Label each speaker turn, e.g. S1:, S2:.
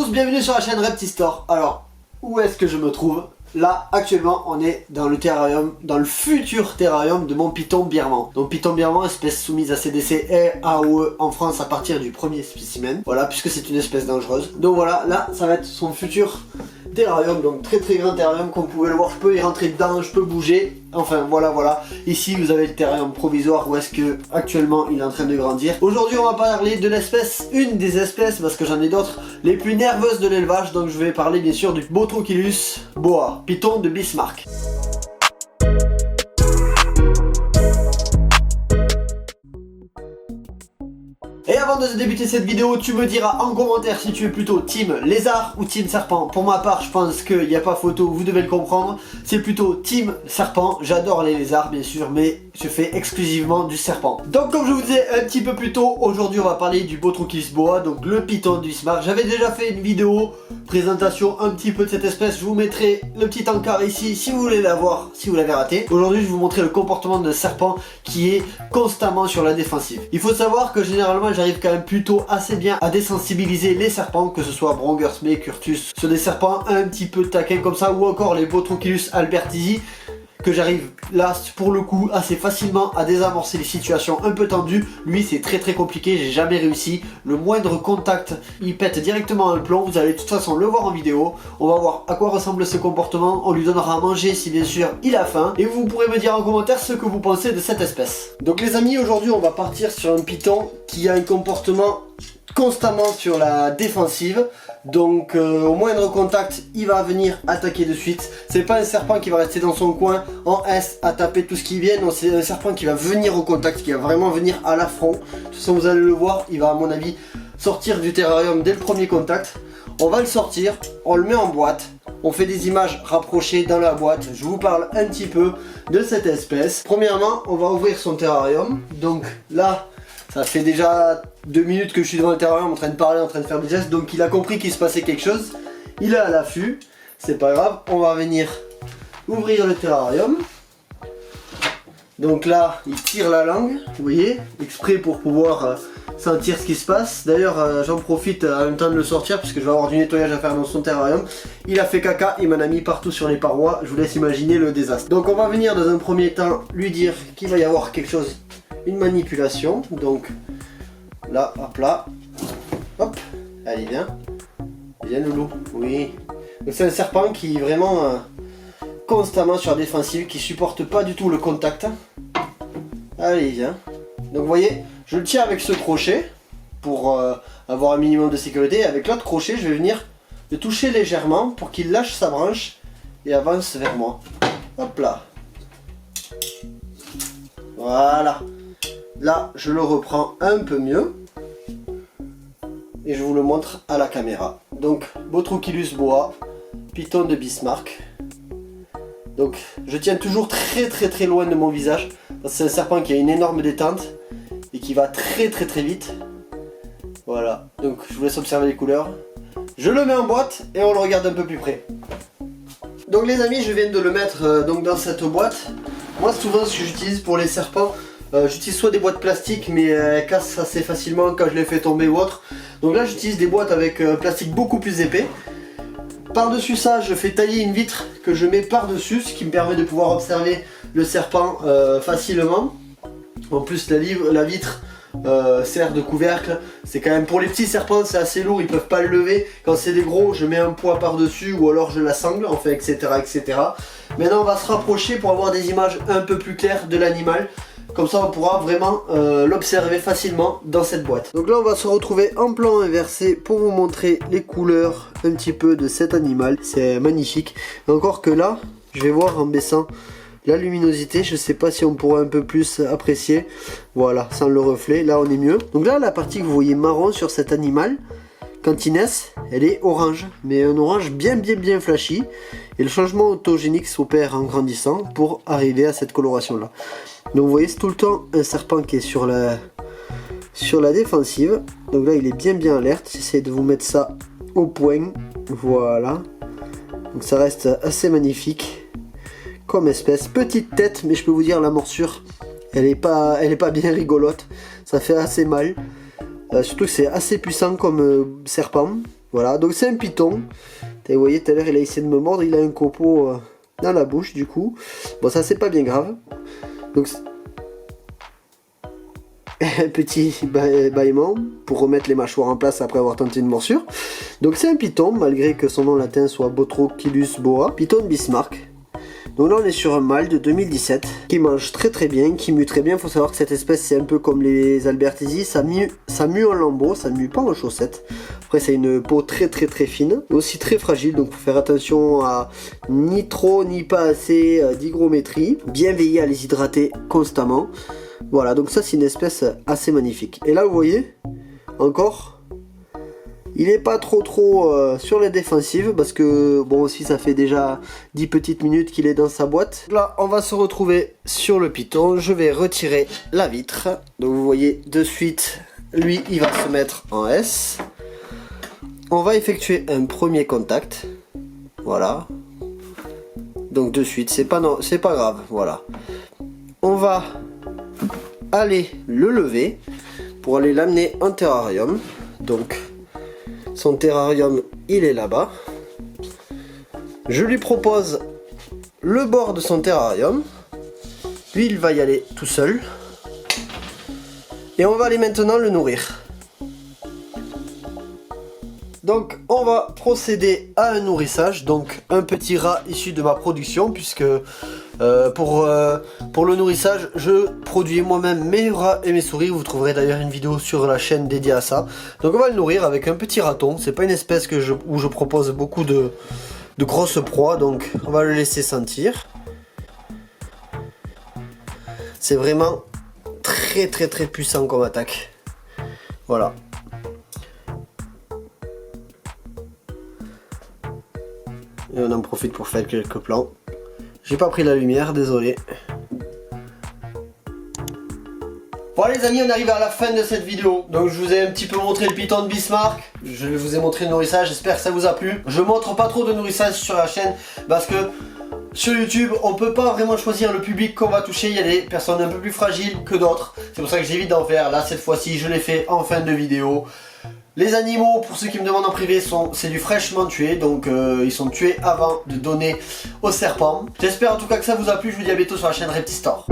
S1: tous, bienvenue sur la chaîne Reptistore. Alors, où est-ce que je me trouve? Là, actuellement, on est dans le terrarium, dans le futur terrarium de mon python birman. Donc python birman, espèce soumise à CDC et AOE en France à partir du premier spécimen. Voilà, puisque c'est une espèce dangereuse. Donc voilà, là, ça va être son futur terrarium, donc très grand terrarium, comme vous pouvez le voir, je peux y rentrer dedans, je peux bouger, enfin voilà. Ici vous avez le terrarium provisoire où est-ce que actuellement il est en train de grandir. Aujourd'hui on va parler de l'espèce, une des espèces, parce que j'en ai d'autres, les plus nerveuses de l'élevage, donc je vais parler bien sûr du Botrocylus boa, python de Bismarck. Et avant de débuter cette vidéo, tu me diras en commentaire si tu es plutôt team lézard ou team serpent. Pour ma part, je pense qu'il n'y a pas photo, vous devez le comprendre. C'est plutôt team serpent. J'adore les lézards bien sûr, mais je fais exclusivement du serpent. Donc comme je vous disais un petit peu plus tôt, aujourd'hui on va parler du Botrocylus boa, donc le python du Bismarck. J'avais déjà fait une vidéo présentation un petit peu de cette espèce. Je vous mettrai le petit encart ici si vous voulez la voir, si vous l'avez raté. Aujourd'hui je vais vous montrer le comportement d'un serpent qui est constamment sur la défensive. Il faut savoir que généralement j'arrive quand même plutôt assez bien à désensibiliser les serpents, que ce soit Brongersmé, Curtus, sur des serpents un petit peu taquins comme ça, ou encore les Botrocylus albertisi, que j'arrive là pour le coup assez facilement à désamorcer les situations un peu tendues. Lui c'est très compliqué, j'ai jamais réussi. Le moindre contact il pète directement un plomb. Vous allez de toute façon le voir en vidéo. On va voir à quoi ressemble ce comportement. On lui donnera à manger si bien sûr il a faim. Et vous pourrez me dire en commentaire ce que vous pensez de cette espèce. Donc les amis, aujourd'hui on va partir sur un python qui a un comportement constamment sur la défensive. Donc au moindre contact il va venir attaquer de suite. C'est pas un serpent qui va rester dans son coin en S à taper tout ce qui vient. Non, c'est un serpent qui va venir au contact, qui va vraiment venir à l'affront. De toute façon vous allez le voir, il va à mon avis sortir du terrarium dès le premier contact. On va le sortir, on le met en boîte, on fait des images rapprochées dans la boîte. Je vous parle un petit peu de cette espèce. Premièrement on va ouvrir son terrarium. Donc là ça fait déjà 2 minutes que je suis devant le terrarium en train de parler, en train de faire des gestes, donc il a compris qu'il se passait quelque chose. Il est à l'affût, c'est pas grave, on va venir ouvrir le terrarium. Donc là, il tire la langue, vous voyez, exprès pour pouvoir sentir ce qui se passe. D'ailleurs, j'en profite en même temps de le sortir, parce que je vais avoir du nettoyage à faire dans son terrarium. Il a fait caca, il m'en a mis partout sur les parois, je vous laisse imaginer le désastre. Donc on va venir dans un premier temps lui dire qu'il va y avoir quelque chose, une manipulation. Donc là, hop là, hop, allez viens loulou, oui. Donc c'est un serpent qui est vraiment constamment sur la défensive, qui supporte pas du tout le contact. Allez viens. Donc vous voyez, je le tiens avec ce crochet pour avoir un minimum de sécurité. Avec l'autre crochet, je vais venir le toucher légèrement pour qu'il lâche sa branche et avance vers moi. Hop là. Voilà. Là, je le reprends un peu mieux. Et je vous le montre à la caméra. Donc, Botrocylus boa, python de Bismarck. Donc, je tiens toujours très loin de mon visage. Parce que c'est un serpent qui a une énorme détente. Et qui va très vite. Voilà. Donc, je vous laisse observer les couleurs. Je le mets en boîte et on le regarde un peu plus près. Donc les amis, je viens de le mettre donc dans cette boîte. Moi, souvent, ce que j'utilise pour les serpents, j'utilise soit des boîtes plastiques, mais elles cassent assez facilement quand je les fais tomber ou autre. Donc là j'utilise des boîtes avec plastique beaucoup plus épais. Par dessus ça je fais tailler une vitre que je mets par dessus, ce qui me permet de pouvoir observer le serpent facilement. En plus la vitre sert de couvercle. C'est quand même, pour les petits serpents c'est assez lourd, ils peuvent pas le lever. Quand c'est des gros je mets un poids par dessus ou alors je la sangle, enfin etc. Maintenant on va se rapprocher pour avoir des images un peu plus claires de l'animal. Comme ça on pourra vraiment l'observer facilement dans cette boîte. Donc là on va se retrouver en plan inversé pour vous montrer les couleurs un petit peu de cet animal. C'est magnifique. Encore que là, je vais voir en baissant la luminosité, je sais pas si on pourra un peu plus apprécier. Voilà, sans le reflet, là on est mieux. Donc là la partie que vous voyez marron sur cet animal, quand il naît, elle est orange, mais un orange bien flashy. Et le changement autogénique s'opère en grandissant pour arriver à cette coloration là. Donc vous voyez, c'est tout le temps un serpent qui est sur la défensive. Donc là il est bien alerte. J'essaie de vous mettre ça au point. Voilà. Donc ça reste assez magnifique comme espèce. Petite tête, mais je peux vous dire la morsure, elle est pas bien rigolote. Ça fait assez mal. Surtout que c'est assez puissant comme serpent. Voilà, donc c'est un python. Vous voyez, tout à l'heure il a essayé de me mordre, il a un copeau dans la bouche du coup. Bon, ça c'est pas bien grave. Donc un petit bâillement pour remettre les mâchoires en place après avoir tenté une morsure. Donc c'est un python, malgré que son nom latin soit Botrocylus boa, python de Bismarck. Donc là on est sur un mâle de 2017 qui mange très très bien, qui mue très bien. Il faut savoir que cette espèce c'est un peu comme les Albertesi, ça mue en lambeaux, ça mue pas en chaussettes. Après c'est une peau très très très fine, mais aussi très fragile, donc faut faire attention à ni trop ni pas assez d'hygrométrie, bien veiller à les hydrater constamment. Voilà, donc ça c'est une espèce assez magnifique. Et là vous voyez, encore, il est pas trop sur les défensives parce que bon aussi ça fait déjà 10 petites minutes qu'il est dans sa boîte. Là on va se retrouver sur le python, je vais retirer la vitre. Donc vous voyez de suite, lui il va se mettre en S. On va effectuer un premier contact. Voilà. Donc de suite, c'est pas grave, voilà. On va aller le lever pour aller l'amener en terrarium. Donc son terrarium il est là-bas. Je lui propose le bord de son terrarium. Lui il va y aller tout seul. Et on va aller maintenant le nourrir. Donc on va procéder à un nourrissage, donc un petit rat issu de ma production, puisque pour le nourrissage je produis moi-même mes rats et mes souris. Vous trouverez d'ailleurs une vidéo sur la chaîne dédiée à ça. Donc on va le nourrir avec un petit raton. C'est pas une espèce où je propose beaucoup de grosses proies, donc on va le laisser sentir. C'est vraiment très très très puissant comme attaque. Voilà. Et on en profite pour faire quelques plans. J'ai pas pris la lumière, désolé. Bon les amis, on arrive à la fin de cette vidéo. Donc je vous ai un petit peu montré le python de Bismarck. Je vous ai montré le nourrissage, j'espère que ça vous a plu. Je montre pas trop de nourrissage sur la chaîne parce que sur YouTube, on peut pas vraiment choisir le public qu'on va toucher. Il y a des personnes un peu plus fragiles que d'autres. C'est pour ça que j'évite d'en faire. Là, cette fois-ci, je l'ai fait en fin de vidéo. Les animaux, pour ceux qui me demandent en privé, c'est du fraîchement tué, donc ils sont tués avant de donner aux serpents. J'espère en tout cas que ça vous a plu, je vous dis à bientôt sur la chaîne Reptistore.